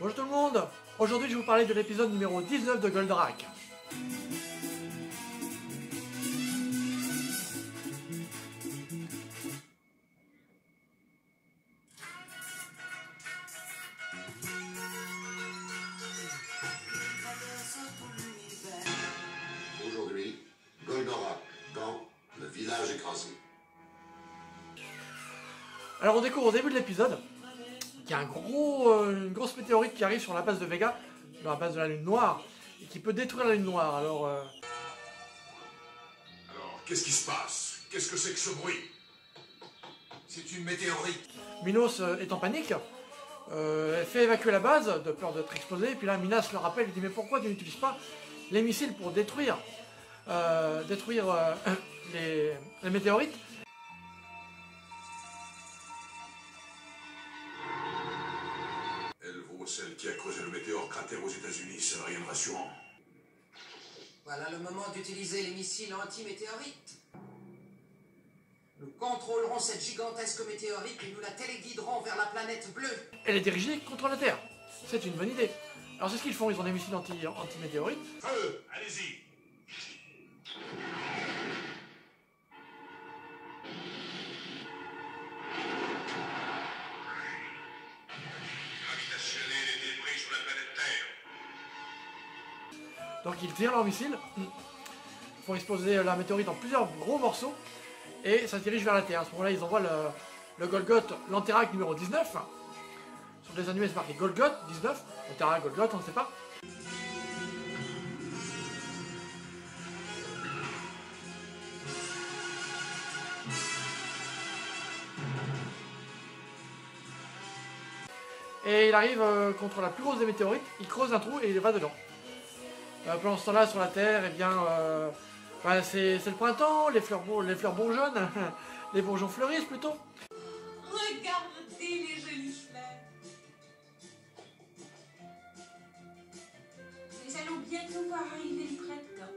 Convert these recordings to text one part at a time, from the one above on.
Bonjour tout le monde. Aujourd'hui je vais vous parler de l'épisode numéro 19 de Goldorak. Aujourd'hui, Goldorak, dans le village écrasé. Alors on découvre au début de l'épisode qu'il y a une grosse météorite qui arrive sur la base de Vega, dans la base de la Lune Noire, et qui peut détruire la Lune Noire. Alors, qu'est-ce qui se passe? Qu'est-ce que c'est que ce bruit? C'est une météorite. Minos est en panique, elle fait évacuer la base de peur d'être explosée, et puis là Minas le rappelle, il dit mais pourquoi tu n'utilises pas les missiles pour détruire les météorites? Elle vaut celle qui a creusé le météore cratère aux États-Unis, ça n'a rien de rassurant. Voilà le moment d'utiliser les missiles anti-météorites. Nous contrôlerons cette gigantesque météorite et nous la téléguiderons vers la planète bleue. Elle est dirigée contre la Terre. C'est une bonne idée. Alors c'est ce qu'ils font, ils ont des missiles anti-météorites. Feu, allez-y. Gravitationner les débris sur la planète Terre. Donc ils tirent leurs missiles, font exploser la météorite en plusieurs gros morceaux, et ça se dirige vers la Terre. À ce moment-là, ils envoient le Golgoth, l'Anterac numéro 19. Sur les animés, c'est marqué Golgoth 19. Anterac, Golgoth, on ne sait pas. Et il arrive contre la plus grosse des météorites, il creuse un trou et il va dedans. Pendant ce temps-là, sur la Terre, eh bien, c'est le printemps, les fleurs bourgeonnent, les bourgeons fleurissent plutôt. Regardez les jolies fleurs. Nous allons bientôt voir arriver le printemps.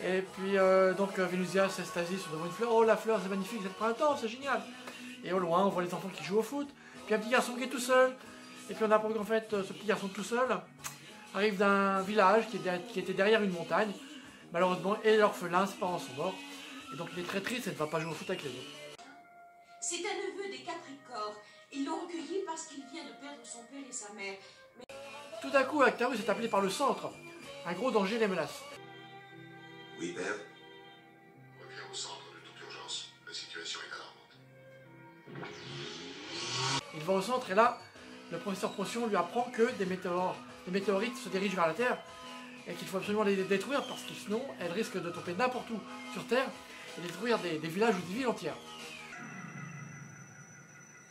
Et puis, donc, Vénusia s'extasie sur devant une fleur. Oh, la fleur, c'est magnifique, c'est le printemps, c'est génial. Et au loin, on voit les enfants qui jouent au foot. Puis un petit garçon qui est tout seul. Et puis on apprend qu'en fait, ce petit garçon tout seul arrive d'un village qui était derrière une montagne. Malheureusement, et l'orphelin, ses parents sont morts. Et donc il est très triste et ne va pas jouer au foot avec les autres. C'est un neveu des Capricornes. Ils l'ont recueilli parce qu'il vient de perdre son père et sa mère. Mais... Tout à coup, Actarus est appelé par le centre. Un gros danger les menace. Oui, père. Reviens au centre de toute urgence. La situation est alarmante. Il va au centre et là, le professeur Procyon lui apprend que des météorites se dirigent vers la Terre et qu'il faut absolument les détruire parce que sinon elles risquent de tomber n'importe où sur Terre et détruire des villages ou des villes entières.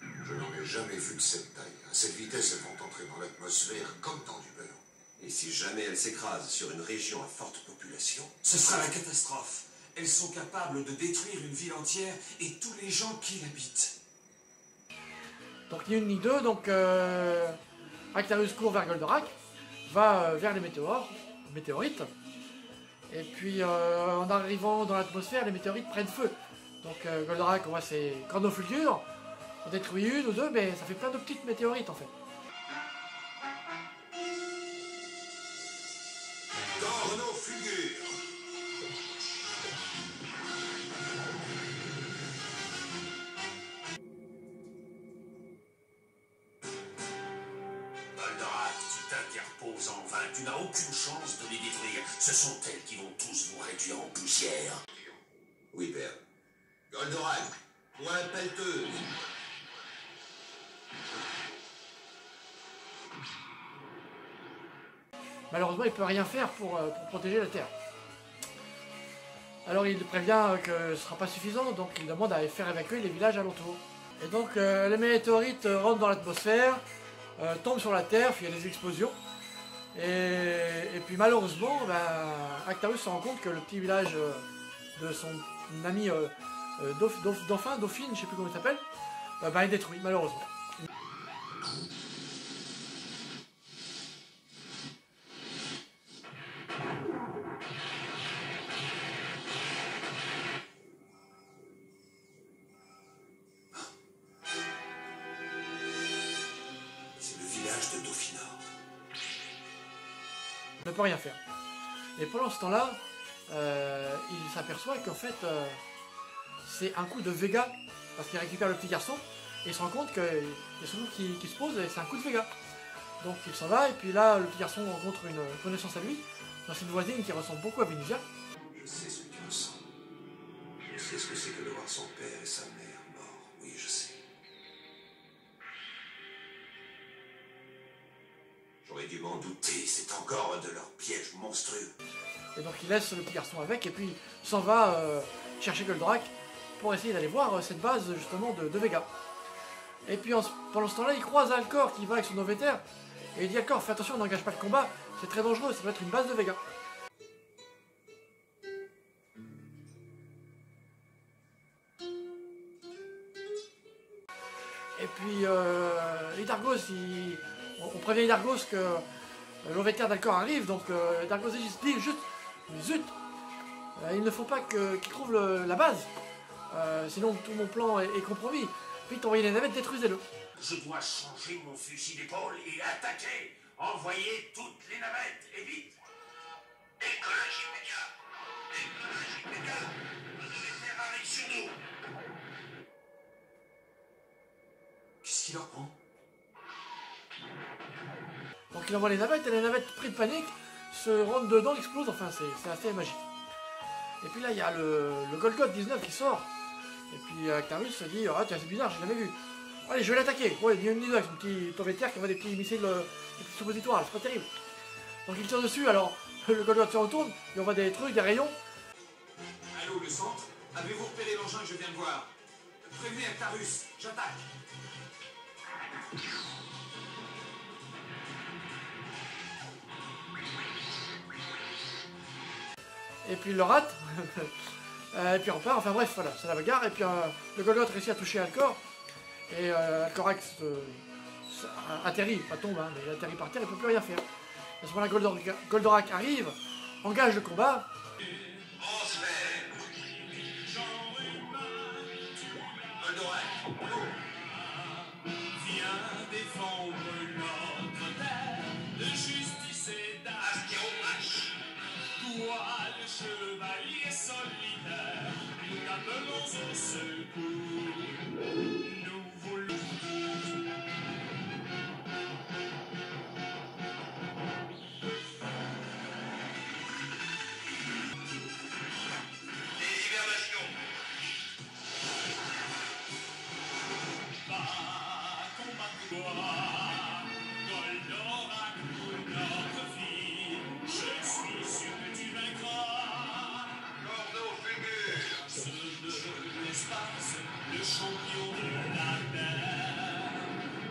Je n'en ai jamais vu de cette taille. À cette vitesse, elles vont entrer dans l'atmosphère comme dans du beurre. Et si jamais elles s'écrasent sur une région à forte population, ce sera la catastrophe. Elles sont capables de détruire une ville entière et tous les gens qui l'habitent. Donc ni une ni deux, donc Actarus court vers Goldorak, va vers les météorites, et puis en arrivant dans l'atmosphère, les météorites prennent feu. Donc Goldorak, on voit ses chronofulgures, on détruit une ou deux, mais ça fait plein de petites météorites en fait. Chronofulgure. Goldorak, tu t'interposes en vain. Tu n'as aucune chance de les détruire. Ce sont elles qui vont tous nous réduire en poussière. Oui, père. Goldorak, point pelleteuse. Malheureusement, il ne peut rien faire pour protéger la Terre. Alors il prévient que ce ne sera pas suffisant, donc il demande à faire évacuer les villages alentours. Et donc les météorites rentrent dans l'atmosphère, tombent sur la Terre, puis il y a des explosions. Et puis malheureusement, Actarus se rend compte que le petit village de son ami Dauphine, je ne sais plus comment il s'appelle, est détruit, malheureusement. peut rien faire. Et pendant ce temps-là, il s'aperçoit qu'en fait, c'est un coup de Vega, parce qu'il récupère le petit garçon, et il se rend compte qu'il y a son coup qui se pose, et c'est un coup de Vega. Donc il s'en va, et puis là, le petit garçon rencontre une connaissance à lui, dans une voisine qui ressemble beaucoup à Vénusia. Je sais ce que tu ressens. Je sais ce que c'est que de voir son père et sa mère morts. Oui, je sais. J'aurais dû m'en douter. C'est encore un de leurs pièges monstrueux. Et donc il laisse le petit garçon avec, et puis s'en va chercher Goldorak pour essayer d'aller voir cette base justement de Vega. Et puis pendant ce temps-là, il croise Alcor qui va avec son Noveter, et il dit Alcor, fais attention, n'engage pas le combat, c'est très dangereux, ça peut être une base de Vega. Et puis Hydargos, on prévient Hydargos que l'Oveter d'Alcor arrive, donc Hydargos dit juste, zut, il ne faut pas qu'il trouve la base, sinon tout mon plan est compromis. Vite, envoyez les navettes, détruisez-le. Je dois changer mon fusil d'épaule et attaquer. Envoyez toutes les navettes, et vite. Décollage immédiat. Décollage immédiat. Les terres arrivent sur nous. Qu'est-ce qu'il leur prend? Donc il envoie les navettes, et les navettes, pris de panique, se rendent dedans, explosent, enfin c'est assez magique. Et puis là, il y a le Golgoth 19 qui sort. Et puis Actarus se dit, ah tiens, c'est bizarre, j'ai jamais vu. Allez, je vais l'attaquer. Ouais, il y a une idée avec son petit Toveter qui envoie des petits missiles, des petits suppositoires, c'est pas terrible. Donc il tire dessus, alors le Golgoth se retourne, il envoie des trucs, des rayons. Allô, le centre? Avez-vous repéré l'engin que je viens de voir? Prévenez Actarus, j'attaque. Et puis il le rate. Et puis on repart, enfin bref, voilà, c'est la bagarre. Et puis le Golgoth réussit à toucher Alcor. Et Alcorax atterrit, pas tombe, hein, mais il atterrit par terre, il ne peut plus rien faire. À ce moment-là, Goldorak arrive, engage le combat. Goldorak, viens défendre notre terre de justice et d'Astéromache. Toi, le chevalier solitaire, nous t'appelons au secours. Nous voulons... des hibernations. Combat-toi, Goldorak, notre fille, je suis sûr que tu vaincras. Corneau figure. Ce de l'espace, le champion de la terre,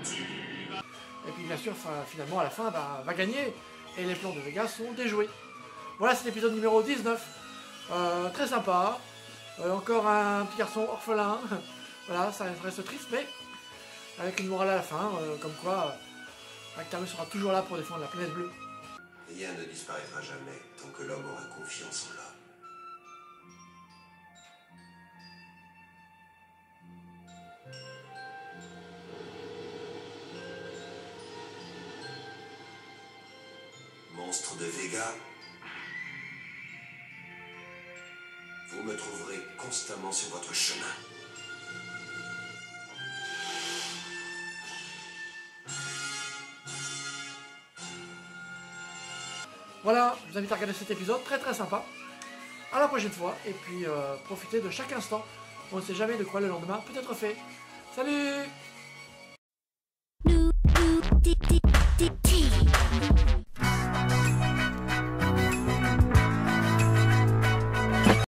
tu vas... Et puis bien sûr, finalement, à la fin, va gagner. Et les plans de Vega sont déjoués. Voilà, c'est l'épisode numéro 19. Très sympa. Encore un petit garçon orphelin. Voilà, ça reste triste, mais avec une morale à la fin, comme quoi Actarus sera toujours là pour défendre la planète bleue. Rien ne disparaîtra jamais tant que l'homme aura confiance en l'homme. Monstre de Vega, vous me trouverez constamment sur votre chemin. Voilà, je vous invite à regarder cet épisode, très sympa. À la prochaine fois, et puis profitez de chaque instant. On ne sait jamais de quoi le lendemain peut être fait. Salut!